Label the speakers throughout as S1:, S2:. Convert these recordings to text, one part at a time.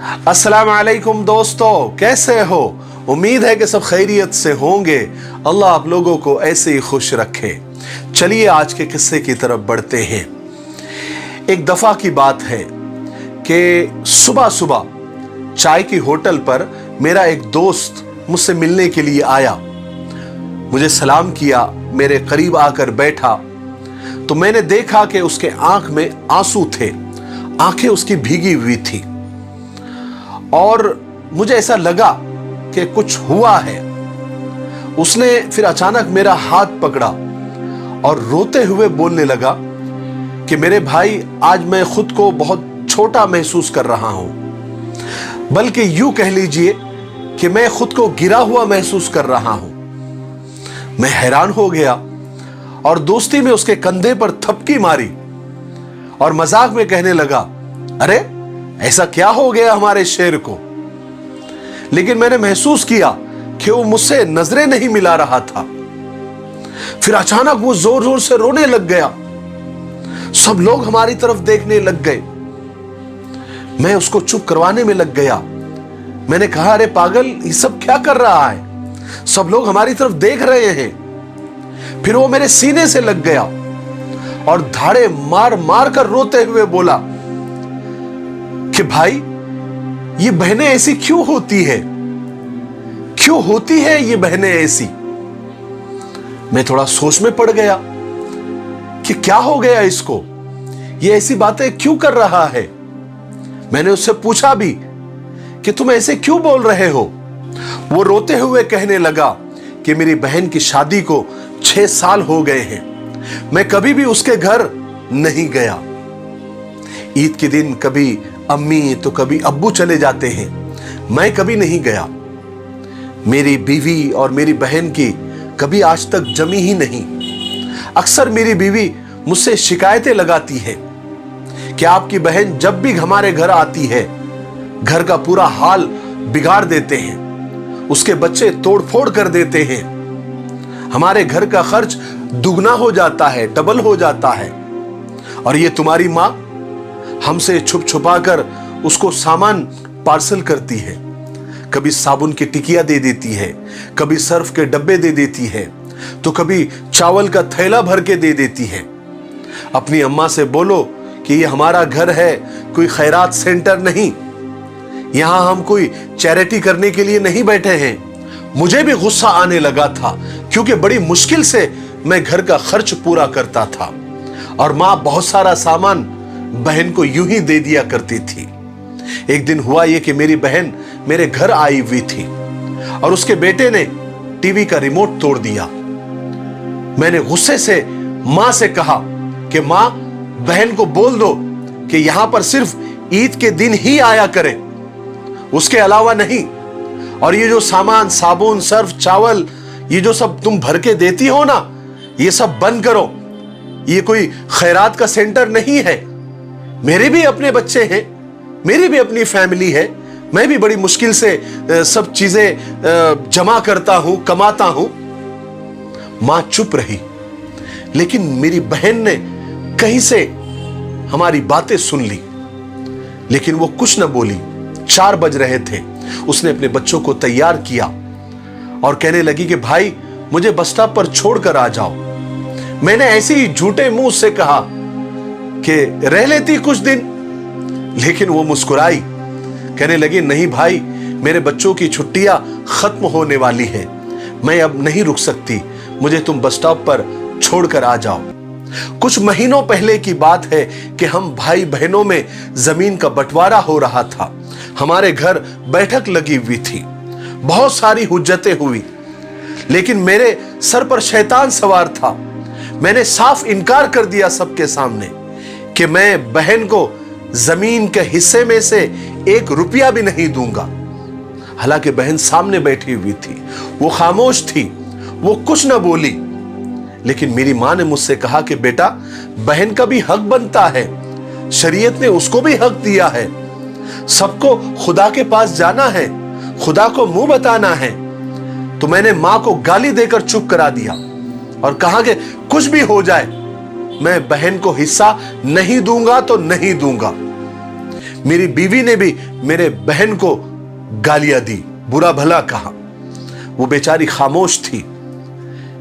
S1: अस्सलाम वालेकुम दोस्तों, कैसे हो? उम्मीद है कि सब खैरियत से होंगे। अल्लाह आप लोगों को ऐसे ही खुश रखे। चलिए आज के किस्से की तरफ बढ़ते हैं। एक दफ़ा की बात है कि सुबह सुबह चाय की होटल पर मेरा एक दोस्त मुझसे मिलने के लिए आया। मुझे सलाम किया, मेरे करीब आकर बैठा तो मैंने देखा कि उसके आंख में आंसू थे, आंखें उसकी भीगी हुई थी और मुझे ऐसा लगा कि कुछ हुआ है। उसने फिर अचानक मेरा हाथ पकड़ा और रोते हुए बोलने लगा कि मेरे भाई, आज मैं खुद को बहुत छोटा महसूस कर रहा हूं, बल्कि यूं कह लीजिए कि मैं खुद को गिरा हुआ महसूस कर रहा हूं। मैं हैरान हो गया और दोस्ती में उसके कंधे पर थपकी मारी और मजाक में कहने लगा, अरे ऐसा क्या हो गया हमारे शेर को? लेकिन मैंने महसूस किया कि वो मुझसे नजरें नहीं मिला रहा था। फिर अचानक वो जोर जोर से रोने लग गया। सब लोग हमारी तरफ देखने लग गए। मैं उसको चुप करवाने में लग गया। मैंने कहा, अरे पागल, ये सब क्या कर रहा है? सब लोग हमारी तरफ देख रहे हैं। फिर वो मेरे सीने से लग गया और धाड़े मार मार कर रोते हुए बोला कि भाई, ये बहनें ऐसी क्यों होती है? क्यों होती है ये बहनें ऐसी? मैं थोड़ा सोच में पड़ गया कि क्या हो गया इसको, ये ऐसी बातें क्यों कर रहा है। मैंने उससे पूछा भी कि तुम ऐसे क्यों बोल रहे हो? वो रोते हुए कहने लगा कि मेरी बहन की शादी को 6 साल हो गए हैं, मैं कभी भी उसके घर नहीं गया। ईद के दिन कभी अम्मी तो कभी अब्बू चले जाते हैं, मैं कभी नहीं गया। मेरी बीवी और मेरी बहन की कभी आज तक जमी ही नहीं। अक्सर मेरी बीवी मुझसे शिकायतें लगाती है कि आपकी बहन जब भी हमारे घर आती है, घर का पूरा हाल बिगाड़ देते हैं, उसके बच्चे तोड़फोड़ कर देते हैं, हमारे घर का खर्च दुगना हो जाता है, डबल हो जाता है। और ये तुम्हारी माँ हमसे छुप छुपा कर उसको सामान पार्सल करती है। कभी साबुन की टिकिया दे देती है, कभी सर्फ के डब्बे दे देती है, तो कभी चावल का थैला भर के दे देती है। अपनी अम्मा से बोलो कि ये हमारा घर है, कोई खैरात सेंटर नहीं, यहां हम कोई चैरिटी करने के लिए नहीं बैठे हैं। मुझे भी गुस्सा आने लगा था क्योंकि बड़ी मुश्किल से मैं घर का खर्च पूरा करता था और मां बहुत सारा सामान बहन को यूं ही दे दिया करती थी। एक दिन हुआ यह कि मेरी बहन मेरे घर आई हुई थी और उसके बेटे ने टीवी का रिमोट तोड़ दिया। मैंने गुस्से से मां से कहा कि मां, बहन को बोल दो कि यहां पर सिर्फ ईद के दिन ही आया करे, उसके अलावा नहीं। और ये जो सामान, साबुन, सर्फ, चावल, ये जो सब तुम भर के देती हो ना, ये सब बंद करो। ये कोई खैरात का सेंटर नहीं है। मेरे भी अपने बच्चे हैं, मेरी भी अपनी फैमिली है, मैं भी बड़ी मुश्किल से सब चीजें जमा करता हूं, कमाता हूं। मां चुप रही, लेकिन मेरी बहन ने कहीं से हमारी बातें सुन ली, लेकिन वो कुछ न बोली। 4 बज रहे थे। उसने अपने बच्चों को तैयार किया और कहने लगी कि भाई, मुझे बस स्टॉप पर छोड़कर आ जाओ। मैंने ऐसे ही झूठे मुंह से कहा कि रह लेती कुछ दिन, लेकिन वो मुस्कुराई, कहने लगी, नहीं भाई, मेरे बच्चों की छुट्टियां खत्म होने वाली हैं, मैं अब नहीं रुक सकती, मुझे तुम बस स्टॉप पर छोड़कर आ जाओ। कुछ महीनों पहले की बात है कि हम भाई बहनों में जमीन का बंटवारा हो रहा था। हमारे घर बैठक लगी हुई थी, बहुत सारी हुज्जतें हुई, लेकिन मेरे सर पर शैतान सवार था। मैंने साफ इनकार कर दिया सबके सामने कि मैं बहन को जमीन के हिस्से में से 1 रुपया भी नहीं दूंगा। हालांकि बहन सामने बैठी हुई थी, वो खामोश थी, वो कुछ ना बोली। लेकिन मेरी मां ने मुझसे कहा कि बेटा, बहन का भी हक बनता है, शरीयत ने उसको भी हक दिया है, सबको खुदा के पास जाना है, खुदा को मुंह बताना है। तो मैंने मां को गाली देकर चुप करा दिया और कहा कि कुछ भी हो जाए, मैं बहन को हिस्सा नहीं दूंगा तो नहीं दूंगा। मेरी बीवी ने भी मेरे बहन को गालियां दी, बुरा भला कहा। वो बेचारी खामोश थी।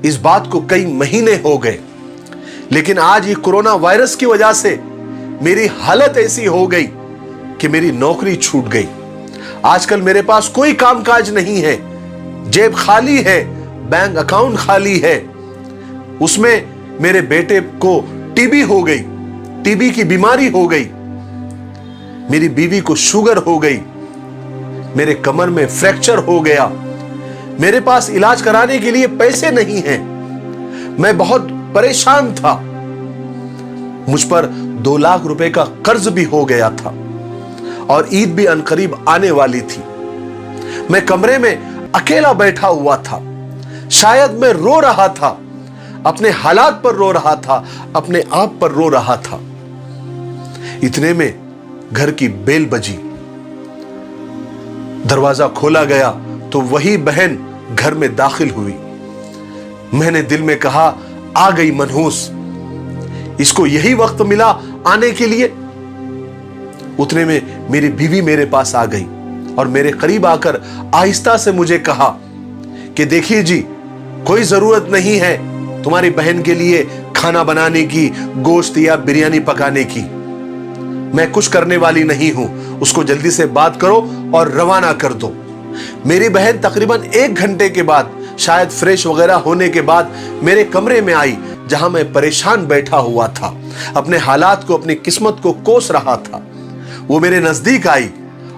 S1: इस बात को कई महीने हो गए, लेकिन आज ये कोरोना वायरस की वजह से मेरी हालत ऐसी हो गई कि मेरी नौकरी छूट गई। आजकल मेरे पास कोई कामकाज नहीं है, जेब खाली है, बैंक अकाउंट खाली है। उसमें मेरे बेटे को टीबी हो गई, टीबी की बीमारी हो गई। मेरी बीवी को शुगर हो गई, मेरे कमर में फ्रैक्चर हो गया। मेरे पास इलाज कराने के लिए पैसे नहीं हैं। मैं बहुत परेशान था। मुझ पर 2 लाख रुपए का कर्ज भी हो गया था और ईद भी अनकरीब आने वाली थी। मैं कमरे में अकेला बैठा हुआ था। शायद मैं रो रहा था, अपने हालात पर रो रहा था, अपने आप पर रो रहा था। इतने में घर की बेल बजी। दरवाजा खोला गया तो वही बहन घर में दाखिल हुई। मैंने दिल में कहा, आ गई मनहूस, इसको यही वक्त मिला आने के लिए। उतने में मेरी बीवी मेरे पास आ गई और मेरे करीब आकर आहिस्ता से मुझे कहा कि देखिए जी, कोई जरूरत नहीं है तुम्हारी बहन के लिए खाना बनाने की, गोश्त या बिरयानी पकाने की। मैं कुछ करने वाली नहीं हूं, उसको जल्दी से बात करो और रवाना कर दो। मेरी बहन तकरीबन 1 घंटे के बाद, शायद फ्रेश वगैरह होने के बाद, मेरे कमरे में आई जहां मैं परेशान बैठा हुआ था, अपने हालात को, अपनी किस्मत को कोस रहा था। वो मेरे नजदीक आई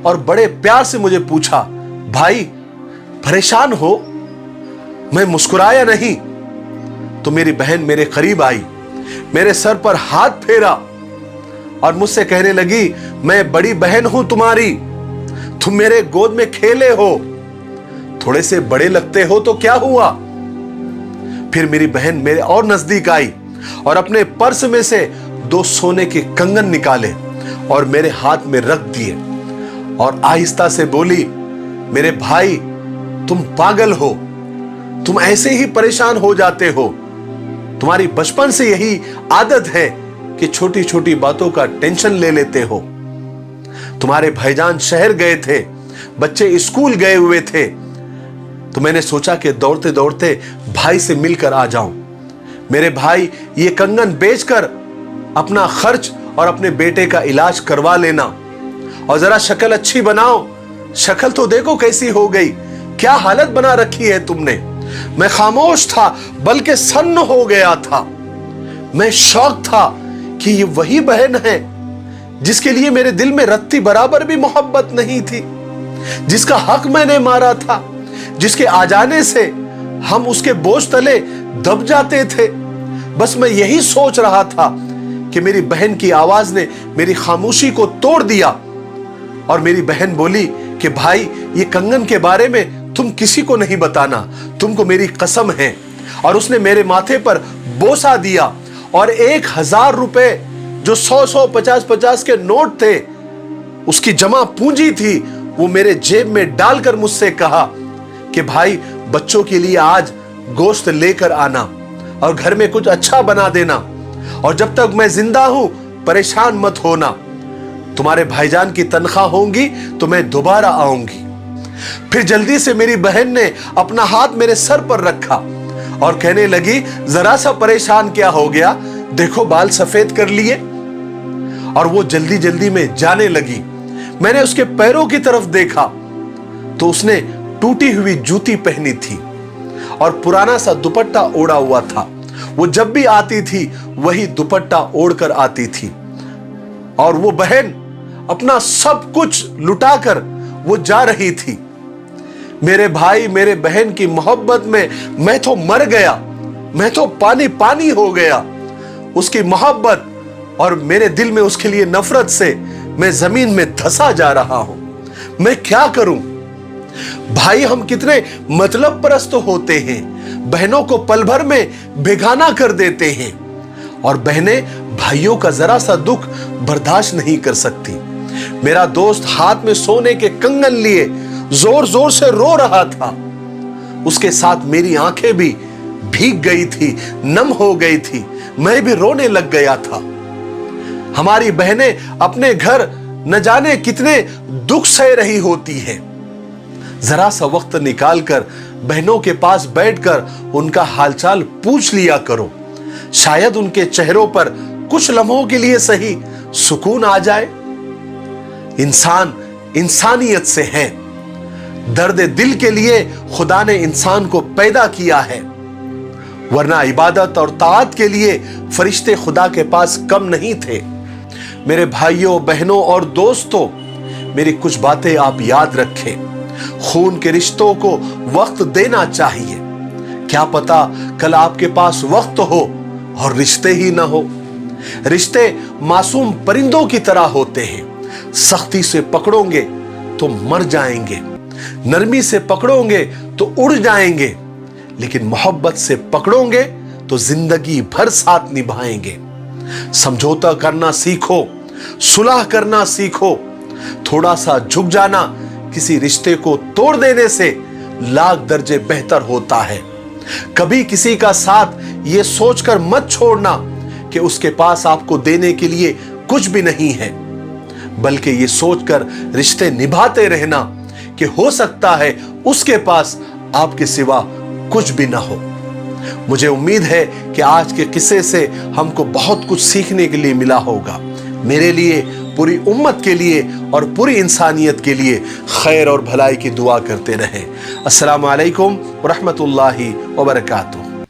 S1: और बड़े प्यार से मुझे पूछा, भाई परेशान हो? मैं मुस्कुराया नहीं तो मेरी बहन मेरे करीब आई, मेरे सर पर हाथ फेरा और मुझसे कहने लगी, मैं बड़ी बहन हूं तुम्हारी, तुम मेरे गोद में खेले हो, थोड़े से बड़े लगते हो तो क्या हुआ। फिर मेरी बहन मेरे और नजदीक आई और अपने पर्स में से 2 सोने के कंगन निकाले और मेरे हाथ में रख दिए और आहिस्ता से बोली, मेरे भाई तुम पागल हो, तुम ऐसे ही परेशान हो जाते हो, तुम्हारी बचपन से यही आदत है कि छोटी छोटी बातों का टेंशन ले लेते हो। तुम्हारे भाईजान शहर गए थे, बच्चे स्कूल गए हुए थे, तो मैंने सोचा कि दौड़ते दौड़ते भाई से मिलकर आ जाऊं। मेरे भाई ये कंगन बेचकर अपना खर्च और अपने बेटे का इलाज करवा लेना और जरा शक्ल अच्छी बनाओ। शक्ल तो देखो कैसी हो गई, क्या हालत बना रखी है तुमने। मैं खामोश था, बल्कि सन्न हो गया था। मैं शौक था कि ये वही बहन है जिसके लिए मेरे दिल में रत्ती बराबर भी मोहब्बत नहीं थी, जिसका हक मैंने मारा था, जिसके आ जाने से हम उसके बोझ तले दब जाते थे। बस मैं यही सोच रहा था कि मेरी बहन की आवाज ने मेरी खामोशी को तोड़ दिया और मेरी बहन बोली कि भाई ये कंगन के बारे में तुम किसी को नहीं बताना, तुमको मेरी कसम है। और उसने मेरे माथे पर बोसा दिया और 1000 रुपए जो 100 50 के नोट थे, उसकी जमा पूंजी थी, वो मेरे जेब में डालकर मुझसे कहा कि भाई बच्चों के लिए आज गोश्त लेकर आना और घर में कुछ अच्छा बना देना, और जब तक मैं जिंदा हूं परेशान मत होना। तुम्हारे भाईजान की तनख्वाह होंगी तो मैं दोबारा आऊंगी। फिर जल्दी से मेरी बहन ने अपना हाथ मेरे सर पर रखा और कहने लगी, जरा सा परेशान क्या हो गया, देखो बाल सफेद कर लिए। और वो जल्दी जल्दी में जाने लगी। मैंने उसके पैरों की तरफ देखा तो उसने टूटी हुई जूती पहनी थी और पुराना सा दुपट्टा ओढ़ा हुआ था। वो जब भी आती थी वही दुपट्टा ओढ़कर आती थी और वो बहन अपना सब कुछ लुटाकर वो जा रही थी। मेरे भाई मेरे बहन की मोहब्बत में मैं तो मर गया, मैं तो पानी पानी हो गया। उसकी मोहब्बत और मेरे दिल में उसके लिए नफरत से मैं जमीन में धंसा जा रहा हूं। मैं क्या करूं? भाई हम कितने मतलब परस्त होते हैं, बहनों को पल भर में बेगाना कर देते हैं और बहनें भाइयों का जरा सा दुख बर्दाश्त नहीं कर सकती। मेरा दोस्त हाथ में सोने के कंगन लिए जोर जोर से रो रहा था। उसके साथ मेरी आंखें भी भीग गई थी, नम हो गई थी, मैं भी रोने लग गया था। हमारी बहनें अपने घर न जाने कितने दुख सह रही होती हैं। जरा सा वक्त निकालकर बहनों के पास बैठकर उनका हालचाल पूछ लिया करो, शायद उनके चेहरों पर कुछ लम्हों के लिए सही सुकून आ जाए। इंसान इंसानियत से है, दर्द दिल के लिए खुदा ने इंसान को पैदा किया है, वरना इबादत और ताअत के लिए फरिश्ते खुदा के पास कम नहीं थे। मेरे भाइयों, बहनों और दोस्तों, मेरी कुछ बातें आप याद रखें। खून के रिश्तों को वक्त देना चाहिए। क्या पता कल आपके पास वक्त हो और रिश्ते ही ना हो। रिश्ते मासूम परिंदों की तरह होते हैं, सख्ती से पकड़ोगे तो मर जाएंगे, नरमी से पकड़ोगे तो उड़ जाएंगे, लेकिन मोहब्बत से पकड़ोगे तो जिंदगी भर साथ निभाएंगे। समझौता करना सीखो, सुलह करना सीखो। थोड़ा सा झुक जाना किसी रिश्ते को तोड़ देने से लाख दर्जे बेहतर होता है। कभी किसी का साथ ये सोचकर मत छोड़ना कि उसके पास आपको देने के लिए कुछ भी नहीं है, बल्कि ये सोचकर रिश्ते निभाते रहना कि हो सकता है उसके पास आपके सिवा कुछ भी ना हो। मुझे उम्मीद है कि आज के किस्से से हमको बहुत कुछ सीखने के लिए मिला होगा। मेरे लिए, पूरी उम्मत के लिए और पूरी इंसानियत के लिए खैर और भलाई की दुआ करते रहें। अस्सलामु अलैकुम व रहमतुल्लाहि व बरकातुहू।